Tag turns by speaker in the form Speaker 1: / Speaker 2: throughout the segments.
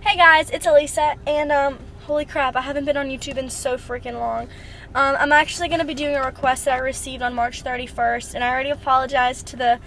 Speaker 1: Hey guys, it's Alisa, and holy crap, I haven't been on YouTube in so freaking long. I'm actually going to be doing a request that I received on March 31st, and I already apologized to the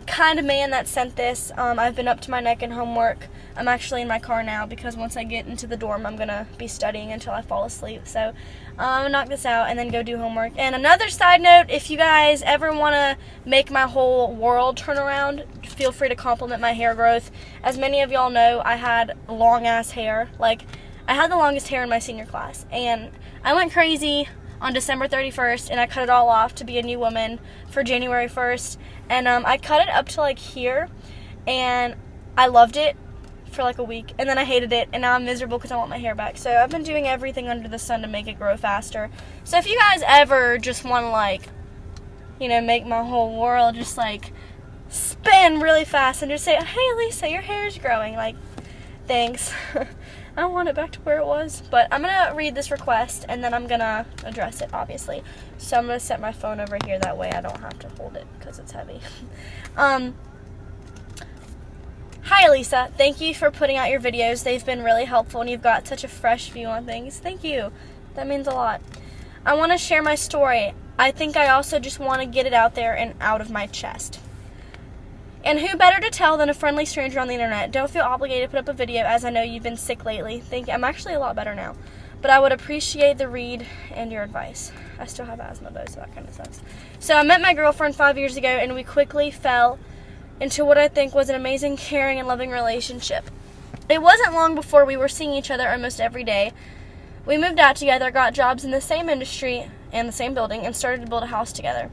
Speaker 1: kind of man that sent this. I've been up to my neck in homework. I'm actually in my car now because once I get into the dorm, I'm going to be studying until I fall asleep. So I'm going to knock this out and then go do homework. And another side note, if you guys ever want to make my whole world turn around, feel free to compliment my hair growth. As many of y'all know, I had long-ass hair. Like, I had the longest hair in my senior class. And I went crazy on December 31st, and I cut it all off to be a new woman for January 1st. And I cut it up to like here, and I loved it for like a week, and then I hated it, and now I'm miserable because I want my hair back. So I've been doing everything under the sun to make it grow faster. So if you guys ever just want to, like, you know, make my whole world just like spin really fast and just say, hey Lisa, your hair is growing, like, thanks. I don't want it back to where it was, but I'm gonna read this request and then I'm gonna address it, obviously. So I'm gonna set my phone over here, that way I don't have to hold it because it's heavy. Hi Lisa, thank you for putting out your videos. They've been really helpful and you've got such a fresh view on things. Thank you. That means a lot. I want to share my story. I think I also just want to get it out there and out of my chest. And who better to tell than a friendly stranger on the internet? Don't feel obligated to put up a video, as I know you've been sick lately. I'm actually a lot better now. But I would appreciate the read and your advice. I still have asthma though, so that kind of sucks. So I met my girlfriend 5 years ago, and we quickly fell into what I think was an amazing, caring, and loving relationship. It wasn't long before we were seeing each other almost every day. We moved out together, got jobs in the same industry and the same building, and started to build a house together.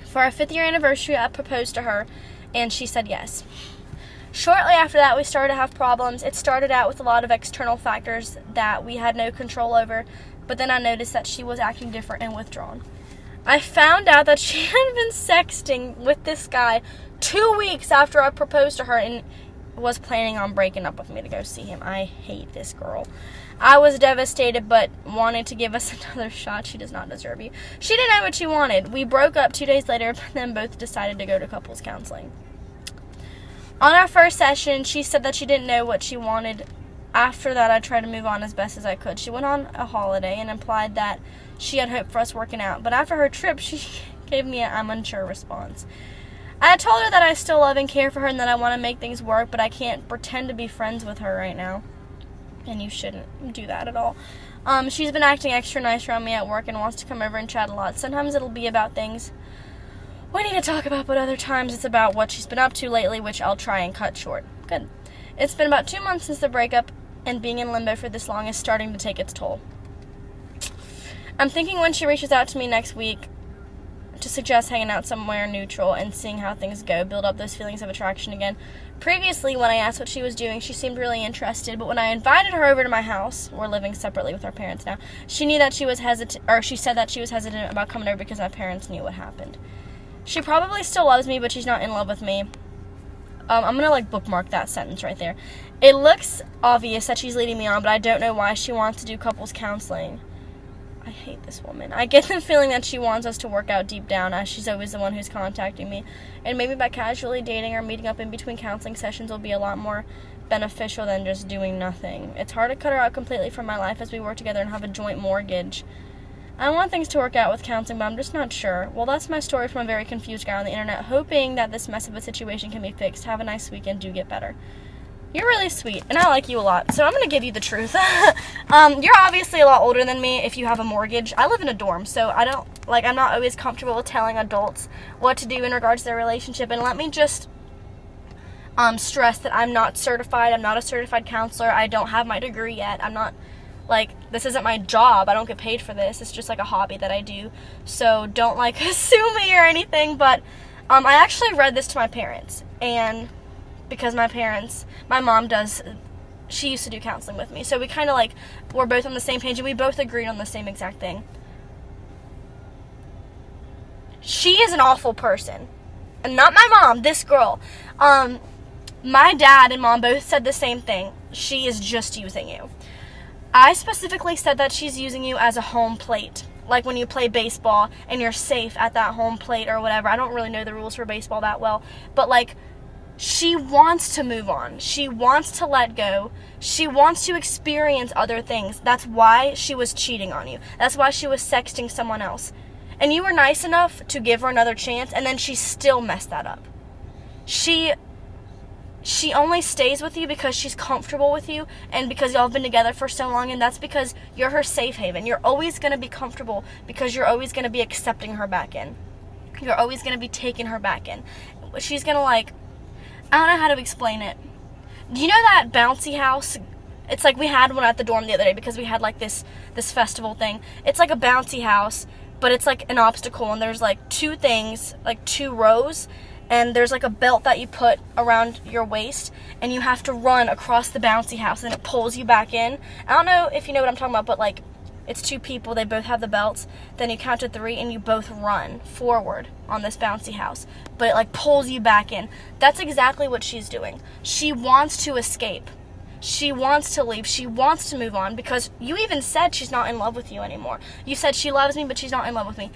Speaker 1: For our 5th year anniversary, I proposed to her, and she said yes. Shortly after that, we started to have problems. It started out with a lot of external factors that we had no control over, but then I noticed that she was acting different and withdrawn. I found out that she had been sexting with this guy 2 weeks after I proposed to her and was planning on breaking up with me to go see him. I hate this girl. I was devastated, but wanted to give us another shot. She does not deserve you. She didn't know what she wanted. We broke up 2 days later, but then both decided to go to couples counseling. On our first session, she said that she didn't know what she wanted. After that, I tried to move on as best as I could. She went on a holiday and implied that she had hoped for us working out, but after her trip, she gave me an I'm unsure response. I told her that I still love and care for her and that I want to make things work, but I can't pretend to be friends with her right now. And you shouldn't do that at all. She's been acting extra nice around me at work and wants to come over and chat a lot. Sometimes it'll be about things we need to talk about, but other times it's about what she's been up to lately, which I'll try and cut short. Good. It's been about 2 months since the breakup, and being in limbo for this long is starting to take its toll. I'm thinking when she reaches out to me next week to suggest hanging out somewhere neutral and seeing how things go, build up those feelings of attraction again. Previously, when I asked what she was doing, she seemed really interested, but when I invited her over to my house, we're living separately with our parents now, she said that she was hesitant about coming over because my parents knew what happened. She probably still loves me, but she's not in love with me. I'm gonna bookmark that sentence right there. It looks obvious that she's leading me on, but I don't know why she wants to do couples counseling. I hate this woman. I get the feeling that she wants us to work out deep down, as she's always the one who's contacting me. And maybe by casually dating or meeting up in between counseling sessions will be a lot more beneficial than just doing nothing. It's hard to cut her out completely from my life as we work together and have a joint mortgage. I want things to work out with counseling, but I'm just not sure. Well, that's my story from a very confused guy on the internet, hoping that this mess of a situation can be fixed. Have a nice weekend. Do get better. You're really sweet, and I like you a lot, so I'm going to give you the truth. You're obviously a lot older than me if you have a mortgage. I live in a dorm, so I'm not always comfortable with telling adults what to do in regards to their relationship. And let me just stress that I'm not certified. I'm not a certified counselor. I don't have my degree yet. I'm not, this isn't my job. I don't get paid for this. It's just a hobby that I do. So don't, sue me or anything, but I actually read this to my parents, and because my mom she used to do counseling with me. So we kind of we're both on the same page and we both agreed on the same exact thing. She is an awful person. And not my mom, this girl. My dad and mom both said the same thing. She is just using you. I specifically said that she's using you as a home plate. Like when you play baseball and you're safe at that home plate or whatever. I don't really know the rules for baseball that well. But She wants to move on. She wants to let go. She wants to experience other things. That's why she was cheating on you. That's why she was sexting someone else. And you were nice enough to give her another chance, and then she still messed that up. She only stays with you because she's comfortable with you and because y'all have been together for so long, and that's because you're her safe haven. You're always going to be comfortable because you're always going to be accepting her back in. You're always going to be taking her back in. She's going to I don't know how to explain it. Do you know that bouncy house? It's like we had one at the dorm the other day because we had this festival thing. It's like a bouncy house, but it's like an obstacle, and there's two things, two rows, and there's a belt that you put around your waist, and you have to run across the bouncy house, and it pulls you back in. I don't know if you know what I'm talking about, but it's two people, they both have the belts, then you count to 3 and you both run forward on this bouncy house, but it pulls you back in. That's exactly what she's doing. She wants to escape. She wants to leave. She wants to move on because you even said she's not in love with you anymore. You said she loves me, but she's not in love with me.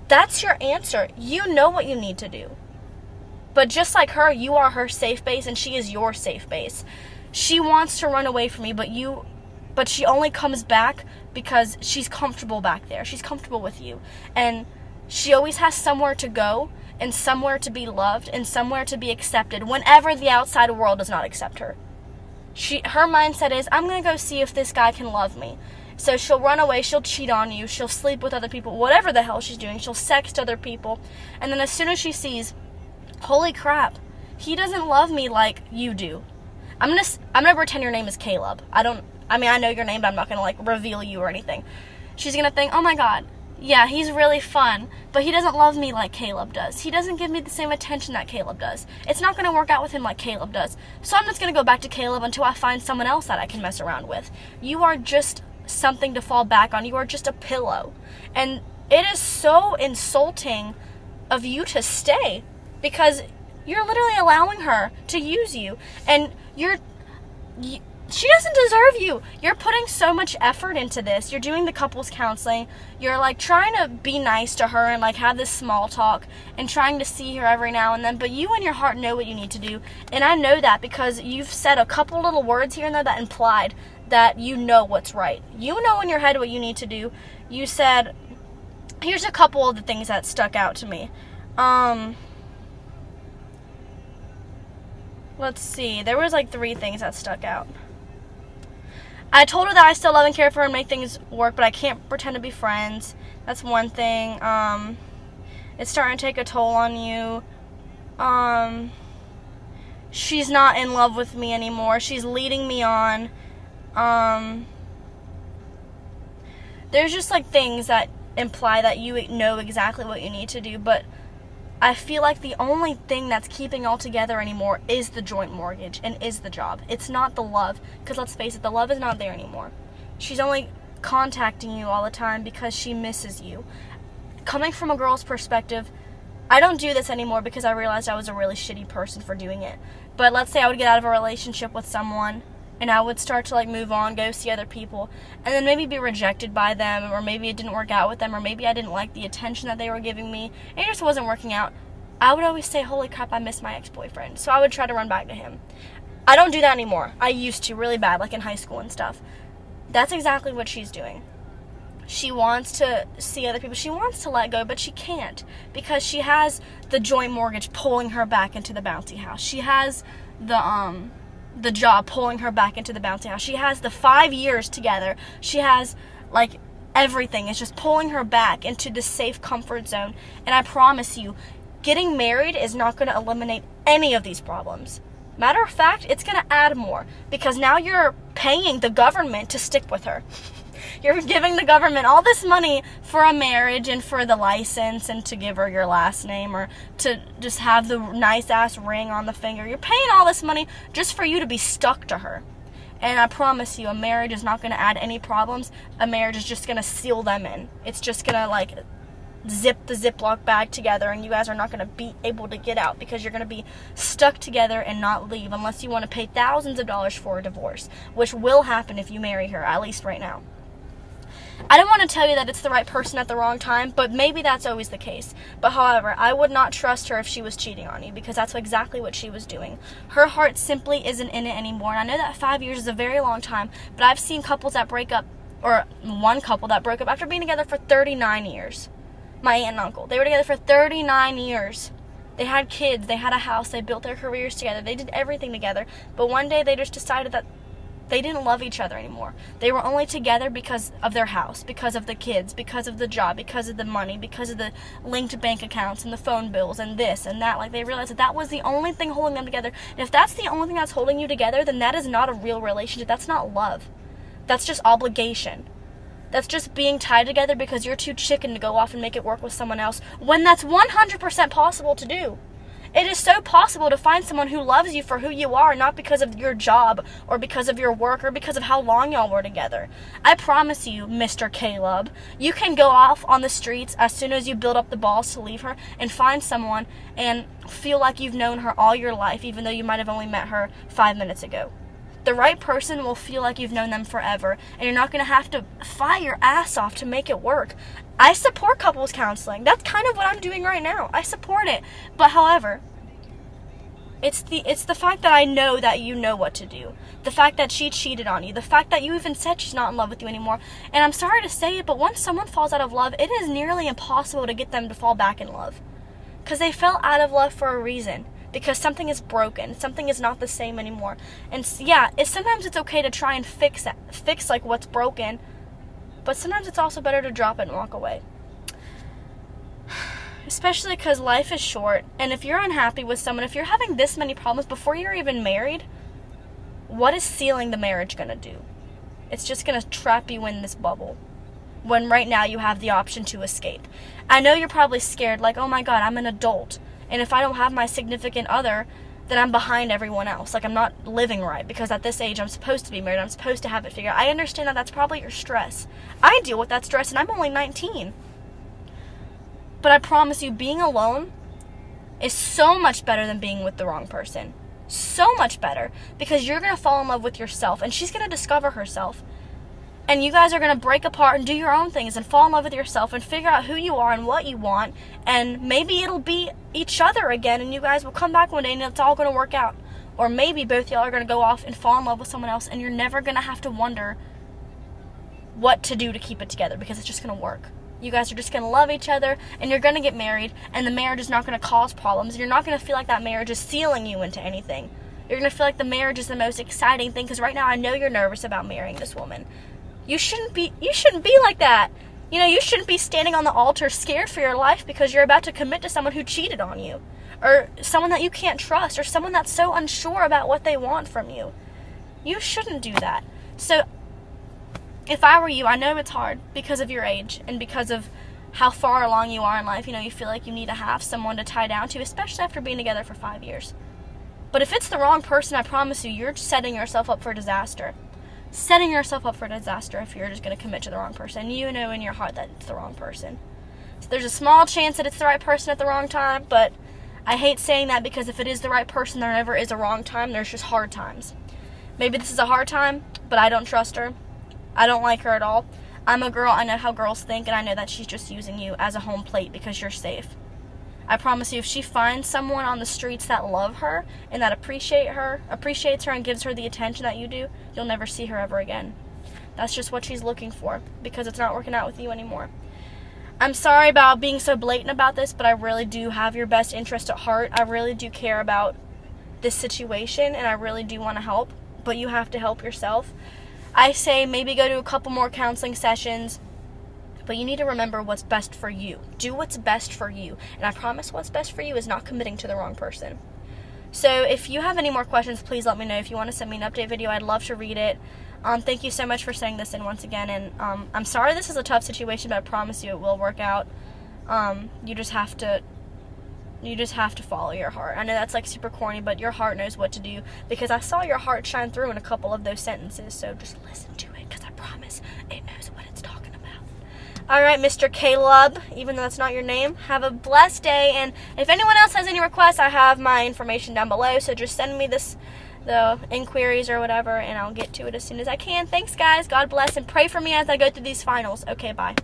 Speaker 1: That's your answer. You know what you need to do. But just like her, you are her safe base and she is your safe base. She wants to run away from you, but she only comes back because she's comfortable back there. She's comfortable with you. And she always has somewhere to go and somewhere to be loved and somewhere to be accepted whenever the outside world does not accept her. Her mindset is, I'm going to go see if this guy can love me. So she'll run away, she'll cheat on you, she'll sleep with other people, whatever the hell she's doing. She'll sext other people. And then as soon as she sees, holy crap, he doesn't love me like you do. I'm gonna pretend your name is Caleb. I know your name, but I'm not going to reveal you or anything. She's going to think, oh my God, yeah, he's really fun, but he doesn't love me like Caleb does. He doesn't give me the same attention that Caleb does. It's not going to work out with him like Caleb does. So I'm just going to go back to Caleb until I find someone else that I can mess around with. You are just something to fall back on. You are just a pillow. And it is so insulting of you to stay because you're literally allowing her to use you. And she doesn't deserve you. You're putting so much effort into this. You're doing the couples counseling. You're trying to be nice to her and have this small talk and trying to see her every now and then. But you in your heart know what you need to do. And I know that because you've said a couple little words here and there that implied that you know what's right. You know in your head what you need to do. You said, here's a couple of the things that stuck out to me. Let's see. There was 3 things that stuck out. I told her that I still love and care for her and make things work, but I can't pretend to be friends. That's one thing. It's starting to take a toll on you. She's not in love with me anymore. She's leading me on. There's just things that imply that you know exactly what you need to do, but I feel like the only thing that's keeping all together anymore is the joint mortgage and is the job. It's not the love, because let's face it, the love is not there anymore. She's only contacting you all the time because she misses you. Coming from a girl's perspective, I don't do this anymore because I realized I was a really shitty person for doing it. But let's say I would get out of a relationship with someone and I would start to move on, go see other people, and then maybe be rejected by them, or maybe it didn't work out with them, or maybe I didn't like the attention that they were giving me, and it just wasn't working out. I would always say, holy crap, I miss my ex-boyfriend. So I would try to run back to him. I don't do that anymore. I used to really bad, in high school and stuff. That's exactly what she's doing. She wants to see other people. She wants to let go, but she can't because she has the joint mortgage pulling her back into the bouncy house. She has the job pulling her back into the bouncy house. She has the 5 years together. She has everything. It's just pulling her back into the safe comfort zone. And I promise you, getting married is not going to eliminate any of these problems. Matter of fact, it's going to add more because now you're paying the government to stick with her. You're giving the government all this money for a marriage and for the license and to give her your last name or to just have the nice-ass ring on the finger. You're paying all this money just for you to be stuck to her. And I promise you, a marriage is not going to add any problems. A marriage is just going to seal them in. It's just going to, zip the Ziploc bag together and you guys are not going to be able to get out because you're going to be stuck together and not leave unless you want to pay thousands of dollars for a divorce, which will happen if you marry her, at least right now. I don't want to tell you that it's the right person at the wrong time, but maybe that's always the case. But however, I would not trust her if she was cheating on you, because that's exactly what she was doing. Her heart simply isn't in it anymore. And I know that 5 years is a very long time, but I've seen couples that break up, or one couple that broke up after being together for 39 years. My aunt and uncle, they were together for 39 years. They had kids, they had a house, they built their careers together, they did everything together. But one day they just decided that they didn't love each other anymore. They were only together because of their house, because of the kids, because of the job, because of the money, because of the linked bank accounts and the phone bills and this and that. Like, they realized that was the only thing holding them together. And if that's the only thing that's holding you together, then that is not a real relationship. That's not love. That's just obligation. That's just being tied together because you're too chicken to go off and make it work with someone else, when that's 100% possible to do. It is so possible to find someone who loves you for who you are, not because of your job or because of your work or because of how long y'all were together. I promise you, Mr. Caleb, you can go off on the streets as soon as you build up the balls to leave her and find someone and feel like you've known her all your life, even though you might have only met her 5 minutes ago. The right person will feel like you've known them forever, and you're not going to have to fight your ass off to make it work. I support couples counseling. That's kind of what I'm doing right now. I support it. But however, it's the fact that I know that you know what to do. The fact that she cheated on you. The fact that you even said she's not in love with you anymore. And I'm sorry to say it, but once someone falls out of love, it is nearly impossible to get them to fall back in love. Because they fell out of love for a reason. Because something is broken. Something is not the same anymore. And yeah, sometimes it's okay to try and fix like what's broken. But sometimes it's also better to drop it and walk away. Especially because life is short. And if you're unhappy with someone, if you're having this many problems before you're even married, what is sealing the marriage going to do? It's just going to trap you in this bubble. When right now you have the option to escape. I know you're probably scared, like, oh my God, I'm an adult. And if I don't have my significant other, then I'm behind everyone else. Like, I'm not living right, because at this age I'm supposed to be married. I'm supposed to have it figured out. I understand that that's probably your stress. I deal with that stress, and I'm only 19. But I promise you, being alone is so much better than being with the wrong person. So much better. Because you're going to fall in love with yourself, and she's going to discover herself. And you guys are going to break apart and do your own things and fall in love with yourself and figure out who you are and what you want. And maybe it'll be each other again, and you guys will come back one day and it's all going to work out. Or maybe both y'all are going to go off and fall in love with someone else, and you're never going to have to wonder what to do to keep it together, because it's just going to work. You guys are just going to love each other, and you're going to get married, and the marriage is not going to cause problems. You're not going to feel like that marriage is sealing you into anything. You're going to feel like the marriage is the most exciting thing, because right now I know you're nervous about marrying this woman. You shouldn't be like that. You know, you shouldn't be standing on the altar scared for your life because you're about to commit to someone who cheated on you, or someone that you can't trust, or someone that's so unsure about what they want from you. You shouldn't do that. So if I were you, I know it's hard because of your age and because of how far along you are in life. You know, you feel like you need to have someone to tie down to, especially after being together for 5 years. But if it's the wrong person, I promise you, you're setting yourself up for disaster. Setting yourself up for disaster if you're just going to commit to the wrong person. You know in your heart that it's the wrong person. So there's a small chance that it's the right person at the wrong time, but I hate saying that, because if it is the right person, there never is a wrong time. There's just hard times. Maybe this is a hard time, but I don't trust her. I don't like her at all. I'm a girl. I know how girls think, and I know that she's just using you as a home plate because you're safe. I promise you, if she finds someone on the streets that love her and that appreciates her and gives her the attention that you do, you'll never see her ever again. That's just what she's looking for, because it's not working out with you anymore. I'm sorry about being so blatant about this, but I really do have your best interest at heart. I really do care about this situation, and I really do want to help, but you have to help yourself. I say maybe go to a couple more counseling sessions, but you need to remember what's best for you. Do what's best for you. And I promise what's best for you is not committing to the wrong person. So if you have any more questions, please let me know. If you want to send me an update video, I'd love to read it. Thank you so much for sending this in once again. And I'm sorry this is a tough situation, but I promise you it will work out. You just have to follow your heart. I know that's like super corny, but your heart knows what to do, because I saw your heart shine through in a couple of those sentences. So just listen to it, because I promise it knows what it's talking about. Alright, Mr. Caleb, even though that's not your name, have a blessed day. And if anyone else has any requests, I have my information down below, so just send me this the inquiries or whatever, and I'll get to it as soon as I can. Thanks, guys. God bless, and pray for me as I go through these finals. Okay, bye.